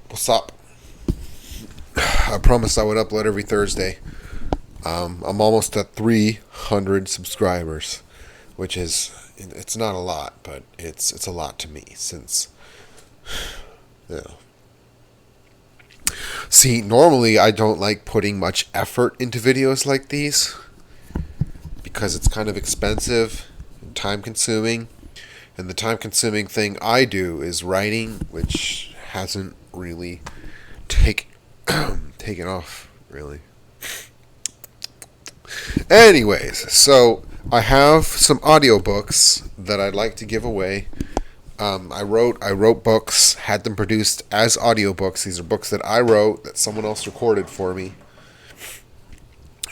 What's up? I promised I would upload every Thursday. I'm almost at 300 subscribers, which is it's not a lot, but it's a lot to me since you know. See, normally I don't like putting much effort into videos like these because it's kind of expensive and time consuming. And the time consuming thing I do is writing, which hasn't really take, taken off, really. Anyways, so I have some audiobooks that I'd like to give away. I wrote books, had them produced as audiobooks. These are books that I wrote that someone else recorded for me.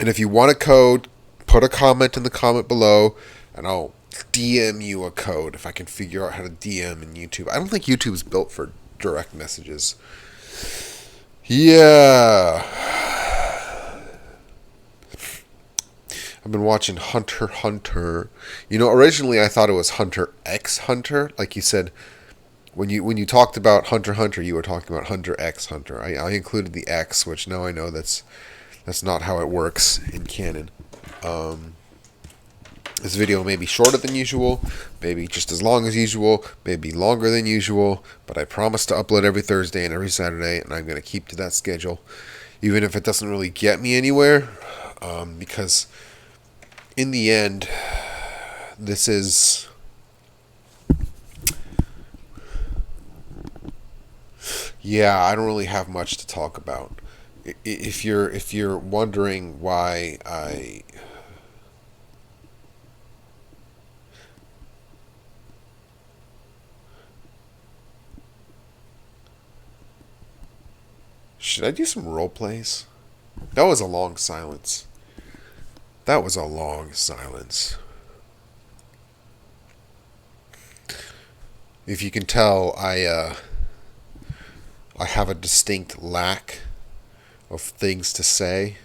And if you want a code, put a comment in the comment below, and I'll DM you a code if I can figure out how to DM in YouTube. I don't think YouTube is built for direct messages. Yeah. I've been watching Hunter x Hunter. You know, originally I thought it was Hunter x Hunter. Like you said, when you talked about Hunter x Hunter, you were talking about Hunter x Hunter. I included the X, which now I know that's not how it works in canon. This video may be shorter than usual, maybe just as long as usual, maybe longer than usual, but I promise to upload every Thursday and every Saturday, and I'm going to keep to that schedule, even if it doesn't really get me anywhere, because in the end, this is... Yeah, I don't really have much to talk about. If you're wondering why I... Should I do some role plays? That was a long silence. That was a long silence. If you can tell, I have a distinct lack of things to say,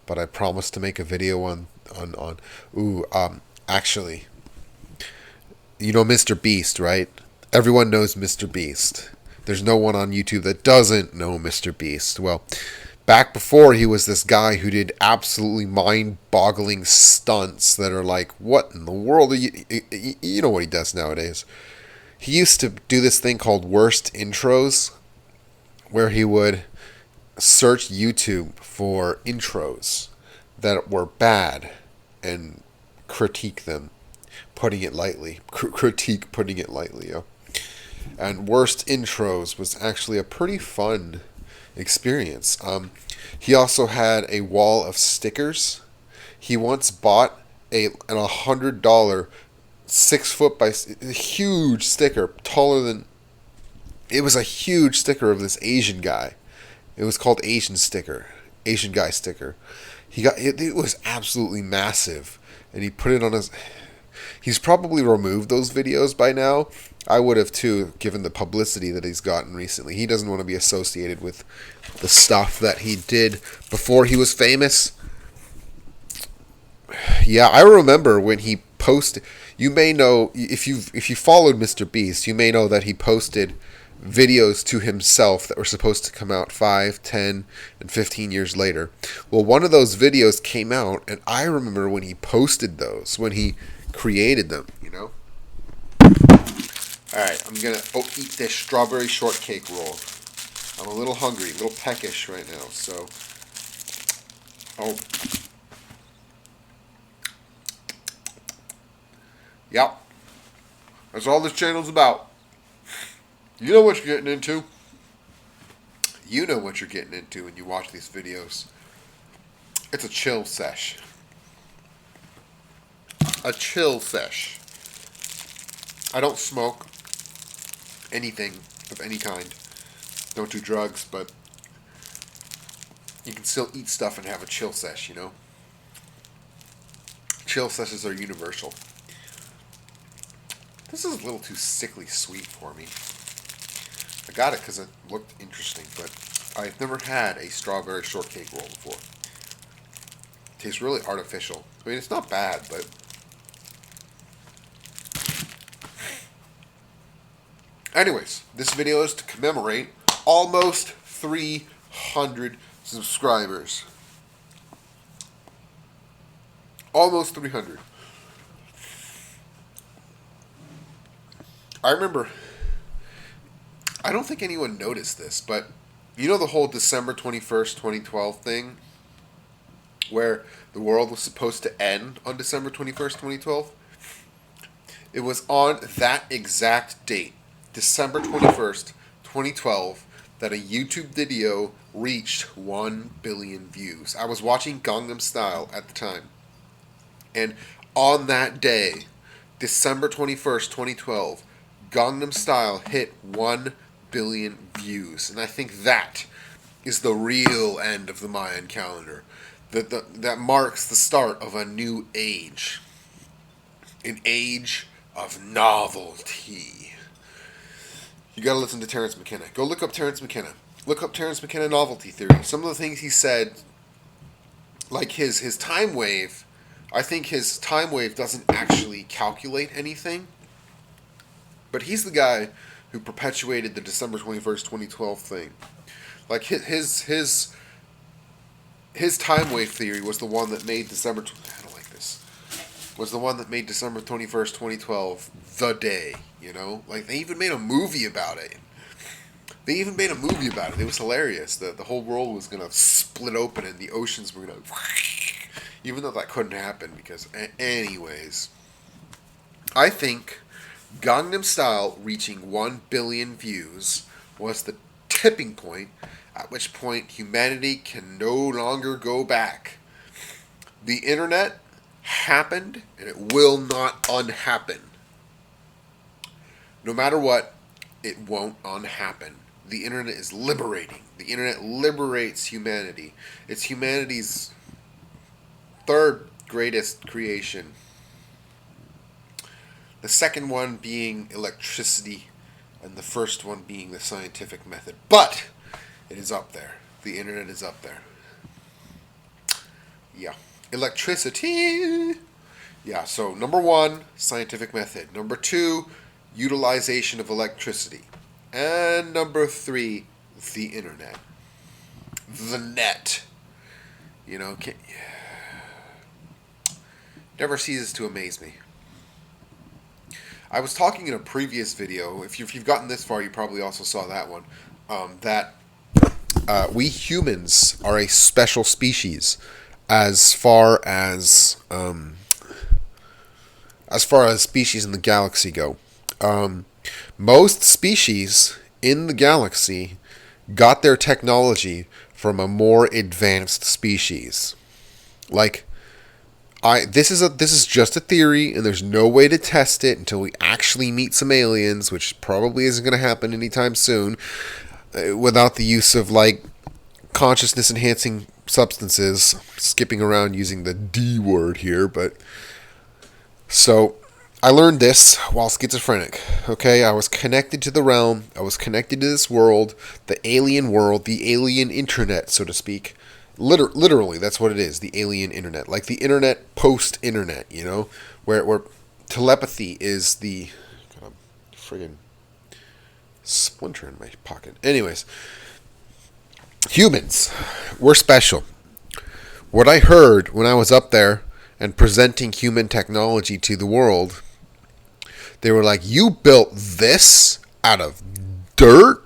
but I promise to make a video on actually, you know Mr. Beast, right? Everyone knows Mr. Beast. There's no one on YouTube that doesn't know Mr. Beast. Well, back before he was this guy who did absolutely mind-boggling stunts that are like, what in the world are you know what he does nowadays. He used to do this thing called worst intros, where he would search YouTube for intros that were bad and critique them, putting it lightly. Critique, putting it lightly, yo. And worst intros was actually a pretty fun experience. He also had a wall of stickers. He once bought an $100 6 foot by huge sticker, taller than... It was a huge sticker of this Asian guy. It was called Asian sticker, Asian guy sticker. He got it. It was absolutely massive, and he put it on his... He's probably removed those videos by now. I would have too, given the publicity that he's gotten recently. He doesn't want to be associated with the stuff that he did before he was famous. Yeah, I remember when he posted... You may know, if you followed Mr. Beast, you may know that he posted videos to himself that were supposed to come out 5, 10, and 15 years later. Well, one of those videos came out, and I remember when he posted those, when he created them, you know? Alright, I'm gonna eat this strawberry shortcake roll. I'm a little hungry, a little peckish right now, so... Oh. Yep. That's all this channel's about. You know what you're getting into. You know what you're getting into when you watch these videos. It's a chill sesh. A chill sesh. I don't smoke anything of any kind. Don't do drugs, but you can still eat stuff and have a chill sesh, you know? Chill seshes are universal. This is a little too sickly sweet for me. I got it because it looked interesting, but I've never had a strawberry shortcake roll before. It tastes really artificial. I mean, it's not bad, but... Anyways, this video is to commemorate almost 300 subscribers. Almost 300. I remember, I don't think anyone noticed this, but you know the whole December 21st, 2012 thing? Where the world was supposed to end on December 21st, 2012? It was on that exact date, December 21st, 2012, that a YouTube video reached 1 billion views. I was watching Gangnam Style at the time. And on that day, December 21st, 2012, Gangnam Style hit 1 billion views. And I think that is the real end of the Mayan calendar. That marks the start of a new age. An age of novelty. You gotta listen to Terence McKenna. Go look up Terence McKenna. Look up Terence McKenna novelty theory. Some of the things he said, like his time wave, I think his time wave doesn't actually calculate anything. But he's the guy who perpetuated the December 21st, 2012 thing. Like his time wave theory was the one that made December. I don't like this. Was the one that made December 21st, 2012 the day. You know, like they even made a movie about it. It was hilarious. The whole world was gonna split open and the oceans were gonna. Even though that couldn't happen because, anyways, I think Gangnam Style reaching 1 billion views was the tipping point, at which point humanity can no longer go back. The internet happened and it will not unhappen. No matter what, it won't unhappen. The internet is liberating. The internet liberates humanity. It's humanity's third greatest creation. The second one being electricity, and the first one being the scientific method. But it is up there. The internet is up there. Yeah. Electricity. Yeah, so number 1, scientific method. Number 2, utilization of electricity. And number 3, the internet. The net. You know, never ceases to amaze me. I was talking in a previous video, if you've gotten this far, you probably also saw that one, that we humans are a special species as far as species in the galaxy go. Most species in the galaxy got their technology from a more advanced species. Like, this is just a theory, and there's no way to test it until we actually meet some aliens, which probably isn't going to happen anytime soon, without the use of like consciousness enhancing substances. Skipping around using the D word here, but so I learned this while schizophrenic. Okay, I was connected to the realm. I was connected to this world, the alien internet, so to speak. Literally, that's what it is, the alien internet. Like the internet post-internet, you know? Where telepathy is the... Got a friggin' splinter in my pocket. Anyways. Humans. We're special. What I heard when I was up there and presenting human technology to the world, they were like, you built this out of dirt?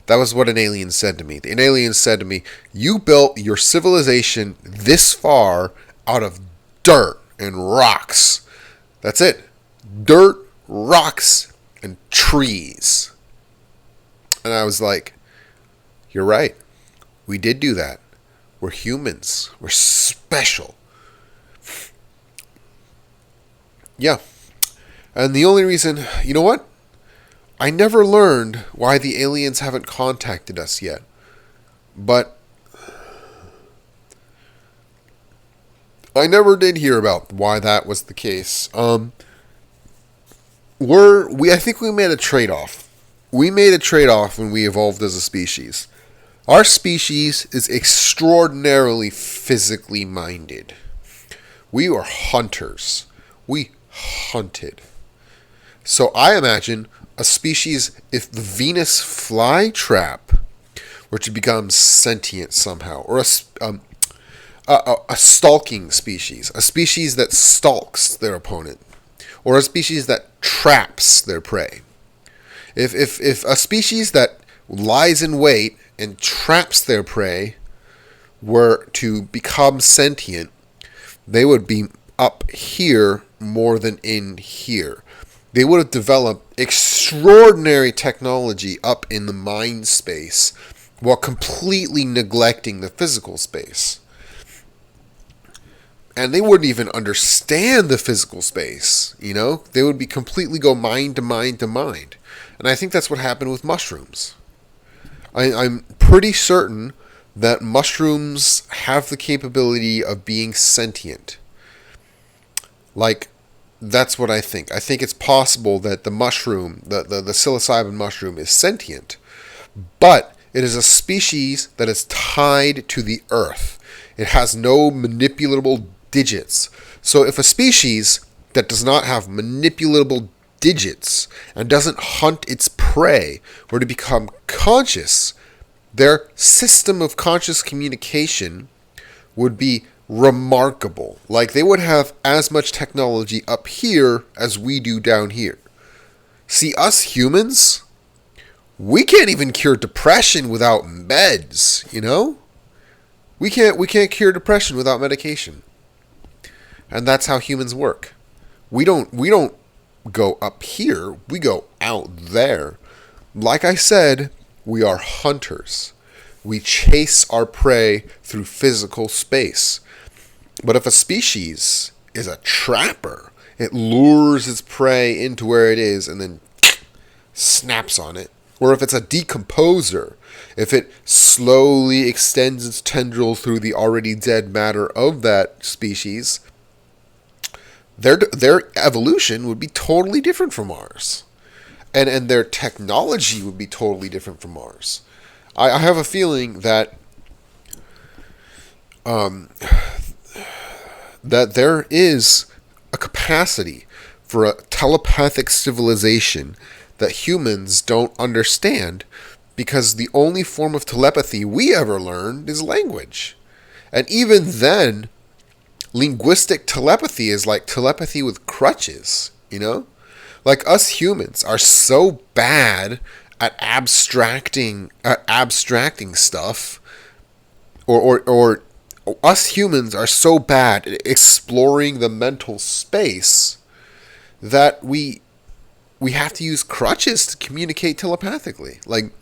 That was what an alien said to me. An alien said to me, you built your civilization this far out of dirt and rocks. That's it. Dirt, rocks, and trees. And I was like, you're right. We did do that. We're humans. We're special. Yeah. And the only reason, you know what? I never learned why the aliens haven't contacted us yet. But I never did hear about why that was the case. I think we made a trade-off. We made a trade-off when we evolved as a species. Our species is extraordinarily physically minded. We were hunters. We hunted. So I imagine a species, if the Venus flytrap were to become sentient somehow, or a stalking species, a species that stalks their opponent, or a species that traps their prey. If a species that lies in wait and traps their prey were to become sentient, they would be up here more than in here. They would have developed extraordinary technology up in the mind space while completely neglecting the physical space. And they wouldn't even understand the physical space, you know? They would be completely go mind to mind to mind. And I think that's what happened with mushrooms. I'm pretty certain that mushrooms have the capability of being sentient. Like, that's what I think. I think it's possible that the mushroom, the psilocybin mushroom, is sentient. But it is a species that is tied to the earth. It has no manipulatable digits. So if a species that does not have manipulatable digits and doesn't hunt its prey were to become conscious, their system of conscious communication would be remarkable. Like, they would have as much technology up here as we do down here. See, us humans, we can't even cure depression without meds, you know? We can't cure depression without medication. And that's how humans work. We don't go up here, we go out there. Like I said, we are hunters. We chase our prey through physical space. But if a species is a trapper, it lures its prey into where it is and then snaps on it. Or if it's a decomposer, if it slowly extends its tendrils through the already dead matter of that species, their evolution would be totally different from ours. And their technology would be totally different from ours. I have a feeling that that there is a capacity for a telepathic civilization that humans don't understand, because the only form of telepathy we ever learned is language. And even then, linguistic telepathy is like telepathy with crutches, you know? Like, us humans are so bad at abstracting stuff, or us humans are so bad at exploring the mental space that we have to use crutches to communicate telepathically. Like,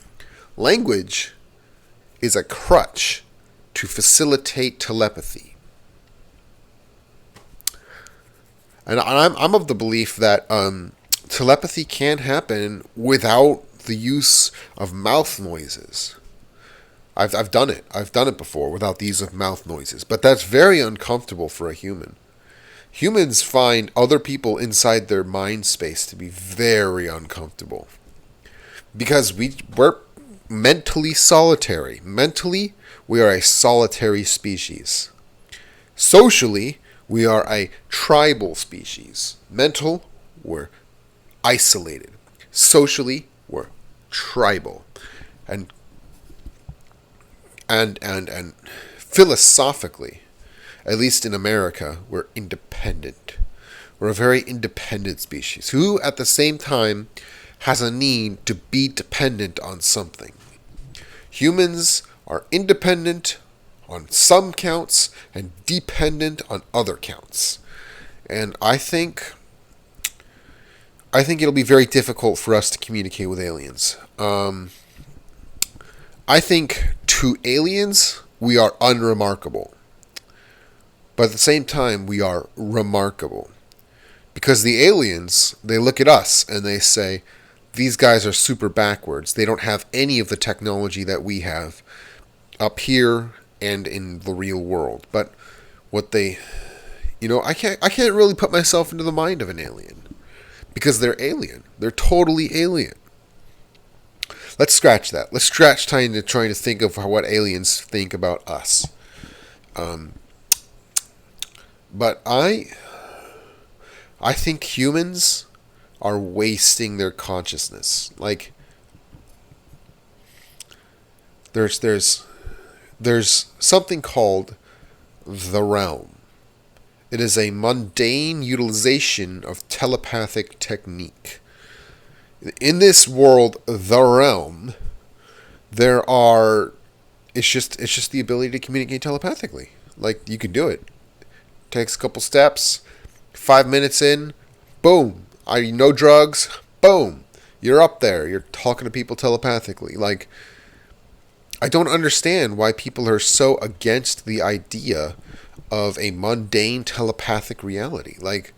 language is a crutch to facilitate telepathy. And I'm of the belief that telepathy can happen without the use of mouth noises. I've done it. I've done it before without the use of mouth noises. But that's very uncomfortable for a human. Humans find other people inside their mind space to be very uncomfortable. Because we're mentally solitary. Mentally, we are a solitary species. Socially, we are a tribal species. Mental, we're isolated. Socially, we're tribal. And philosophically, at least in America, we're independent. We're a very independent species who, at the same time, has a need to be dependent on something. Humans are independent on some counts and dependent on other counts. And I think it'll be very difficult for us to communicate with aliens. I think to aliens, we are unremarkable. But at the same time, we are remarkable. Because the aliens, they look at us and they say, these guys are super backwards. They don't have any of the technology that we have up here and in the real world. But what they, I can't really put myself into the mind of an alien. Because they're alien. They're totally alien. Let's scratch that. Let's scratch trying to think of what aliens think about us. But I think humans are wasting their consciousness. Like, There's something called the realm. It is a mundane utilization of telepathic technique. In this world, the realm, there are it's just the ability to communicate telepathically. Like, you can do it. Takes a couple steps, 5 minutes in, boom. No drugs, boom. You're up there. You're talking to people telepathically. Like, I don't understand why people are so against the idea of a mundane telepathic reality. Like,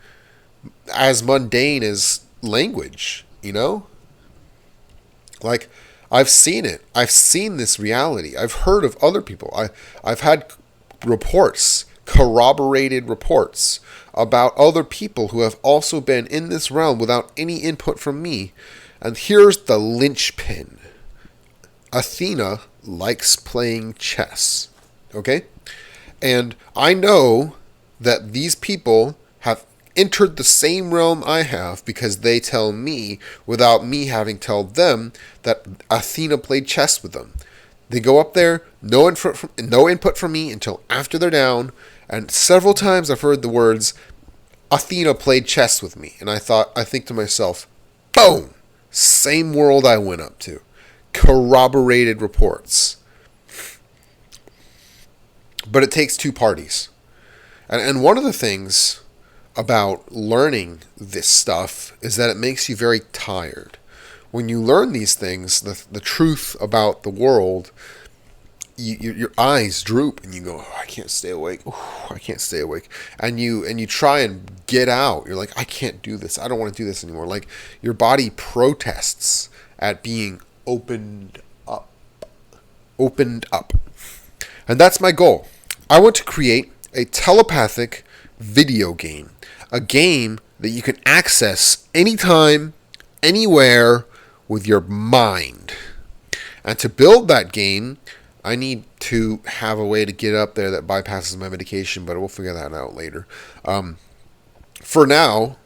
as mundane as language, you know? Like, I've seen it. I've seen this reality. I've heard of other people. I've had reports, corroborated reports about other people who have also been in this realm without any input from me. And here's the linchpin. Athena likes playing chess. Okay? And I know that these people have entered the same realm I have because they tell me without me having told them that Athena played chess with them. They go up there, no input from me until after they're down, and several times I've heard the words, Athena played chess with me. And I think to myself, boom! Same world I went up to. Corroborated reports. But it takes two parties. And one of the things about learning this stuff is that it makes you very tired. When you learn these things, the truth about the world, your eyes droop and you go, oh, I can't stay awake. Oh, I can't stay awake. And you try and get out. You're like, I can't do this. I don't want to do this anymore. Like, your body protests at being opened up. Opened up. And that's my goal. I want to create a telepathic video game. A game that you can access anytime, anywhere, with your mind. And to build that game, I need to have a way to get up there that bypasses my medication, but we'll figure that out later. For now,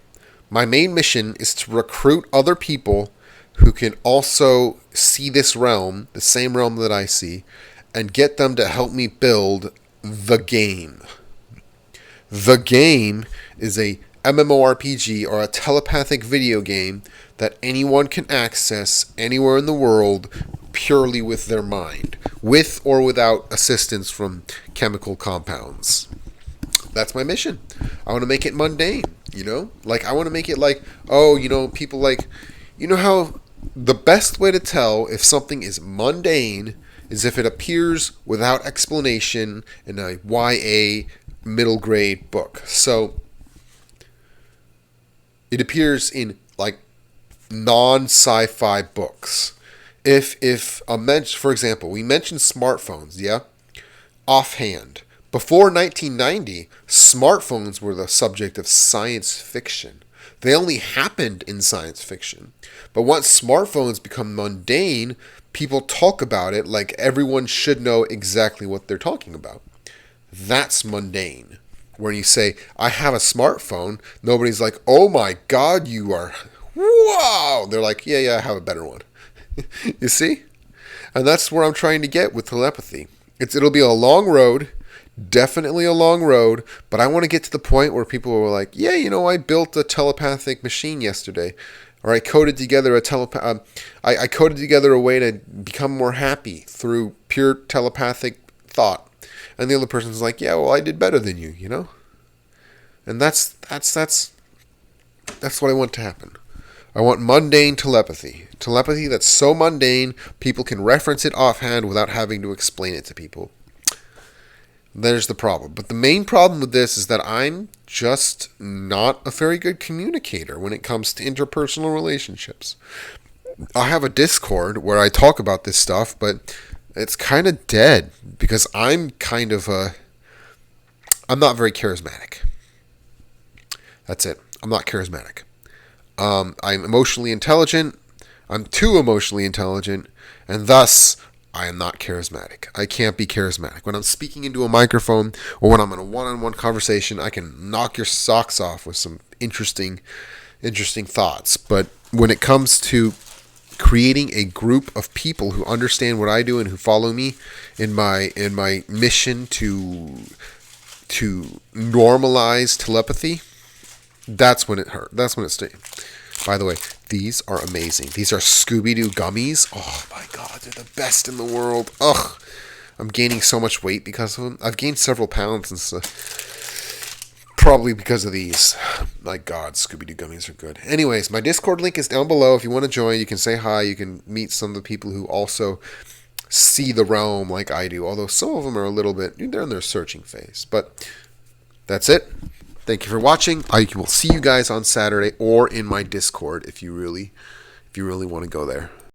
my main mission is to recruit other people who can also see this realm, the same realm that I see, and get them to help me build the game. The game is a MMORPG or a telepathic video game that anyone can access anywhere in the world purely with their mind, with or without assistance from chemical compounds. That's my mission. I want to make it mundane, you know? Like, I want to make it like, oh, you know, people like, you know how the best way to tell if something is mundane is if it appears without explanation in a YA middle grade book. So it appears in like non-sci-fi books. If for example, we mentioned smartphones, yeah? Offhand. Before 1990, smartphones were the subject of science fiction. They only happened in science fiction. But once smartphones become mundane, people talk about it like everyone should know exactly what they're talking about. That's mundane. When you say, I have a smartphone, nobody's like, oh my God, you are, wow. They're like, yeah, I have a better one. You see? And that's where I'm trying to get with telepathy. It'll be a long road, definitely a long road, but I want to get to the point where people are like, yeah, you know, I built a telepathic machine yesterday. Or I coded together I coded together a way to become more happy through pure telepathic thought. And the other person's like, yeah, well, I did better than you, you know? And that's what I want to happen. I want mundane telepathy. Telepathy that's so mundane, people can reference it offhand without having to explain it to people. There's the problem. But the main problem with this is that I'm just not a very good communicator when it comes to interpersonal relationships. I have a Discord where I talk about this stuff, but it's kind of dead because I'm not very charismatic. That's it. I'm not charismatic. I'm emotionally intelligent. I'm too emotionally intelligent, and thus I am not charismatic. I can't be charismatic. When I'm speaking into a microphone or when I'm in a one-on-one conversation, I can knock your socks off with some interesting thoughts. But when it comes to creating a group of people who understand what I do and who follow me in my mission to normalize telepathy. That's when it hurt. That's when it stayed. By the way, these are amazing. These are Scooby-Doo gummies. Oh my god, they're the best in the world. Ugh. I'm gaining so much weight because of them. I've gained several pounds and stuff. Probably because of these. My god, Scooby-Doo gummies are good. Anyways, my Discord link is down below. If you want to join, you can say hi. You can meet some of the people who also see the realm like I do. Although some of them are a little bit, they're in their searching phase. But that's it. Thank you for watching. I will see you guys on Saturday or in my Discord if you really want to go there.